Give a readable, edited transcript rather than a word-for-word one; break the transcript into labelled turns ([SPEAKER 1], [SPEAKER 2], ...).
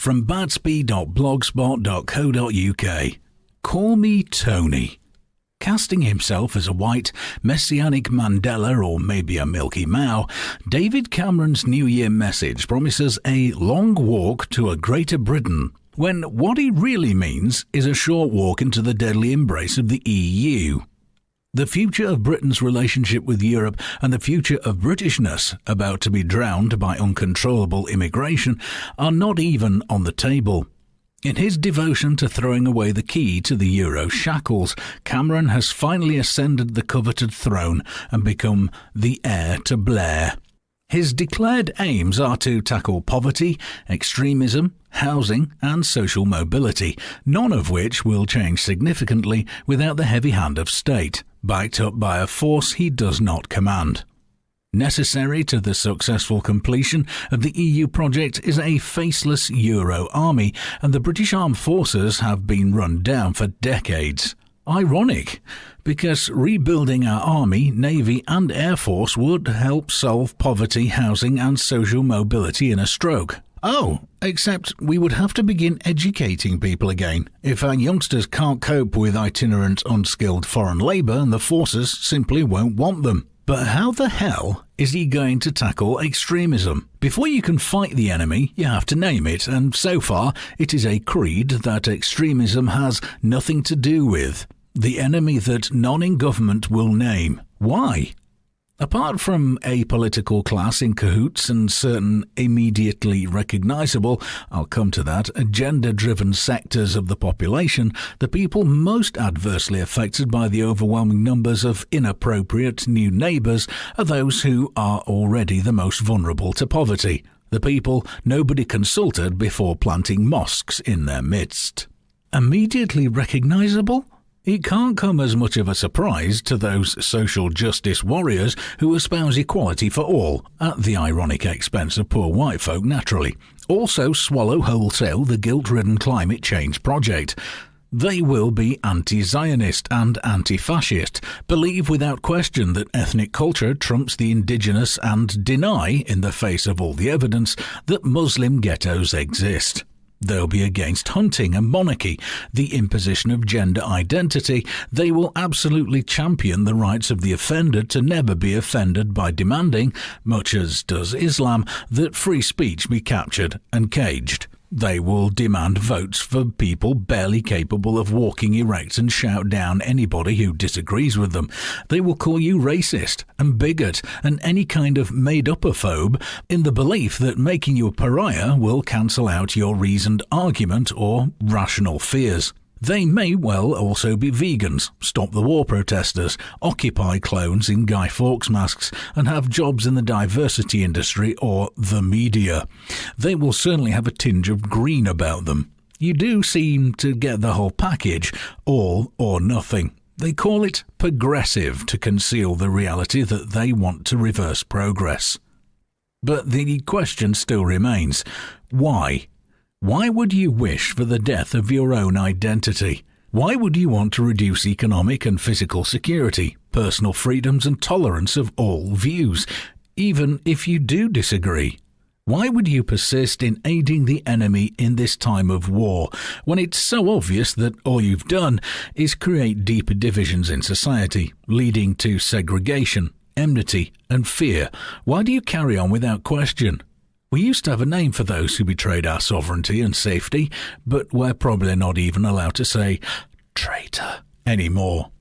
[SPEAKER 1] from Batsby.blogspot.co.uk. Call me Tony. Casting himself as a white, messianic Mandela or maybe a Milky Mao, David Cameron's New Year message promises a long walk to a greater Britain, when what he really means is a short walk into the deadly embrace of the EU. The future of Britain's relationship with Europe and the future of Britishness, about to be drowned by uncontrollable immigration, are not even on the table. In his devotion to throwing away the key to the Euro shackles, Cameron has finally ascended the coveted throne and become the heir to Blair. His declared aims are to tackle poverty, extremism, housing and social mobility, none of which will change significantly without the heavy hand of state, backed up by a force he does not command. Necessary to the successful completion of the EU project is a faceless Euro army, and the British Armed Forces have been run down for decades. Ironic, because rebuilding our Army, Navy and Air Force would help solve poverty, housing and social mobility in a stroke. Oh, except we would have to begin educating people again. If our youngsters can't cope with itinerant, unskilled foreign labour, the forces simply won't want them. But how the hell is he going to tackle extremism? Before you can fight the enemy, you have to name it, and so far it is a creed that extremism has nothing to do with. The enemy that none in government will name. Why? Apart from a political class in cahoots and certain immediately recognisable, I'll come to that, agenda-driven sectors of the population, the people most adversely affected by the overwhelming numbers of inappropriate new neighbours are those who are already the most vulnerable to poverty, the people nobody consulted before planting mosques in their midst. Immediately recognisable? It can't come as much of a surprise to those social justice warriors who espouse equality for all, at the ironic expense of poor white folk naturally. Also swallow wholesale the guilt-ridden climate change project. They will be anti-Zionist and anti-fascist, believe without question that ethnic culture trumps the indigenous, and deny, in the face of all the evidence, that Muslim ghettos exist. They'll be against hunting and monarchy, the imposition of gender identity. They will absolutely champion the rights of the offended to never be offended by demanding, much as does Islam, that free speech be captured and caged. They will demand votes for people barely capable of walking erect and shout down anybody who disagrees with them. They will call you racist and bigot and any kind of made-up-ophobe in the belief that making you a pariah will cancel out your reasoned argument or rational fears. They may well also be vegans, stop the war protesters, Occupy clones in Guy Fawkes masks, and have jobs in the diversity industry or the media. They will certainly have a tinge of green about them. You do seem to get the whole package, all or nothing. They call it progressive to conceal the reality that they want to reverse progress. But the question still remains, why? Why would you wish for the death of your own identity? Why would you want to reduce economic and physical security, personal freedoms and tolerance of all views, even if you do disagree? Why would you persist in aiding the enemy in this time of war, when it's so obvious that all you've done is create deeper divisions in society, leading to segregation, enmity and fear? Why do you carry on without question? We used to have a name for those who betrayed our sovereignty and safety, but we're probably not even allowed to say traitor anymore.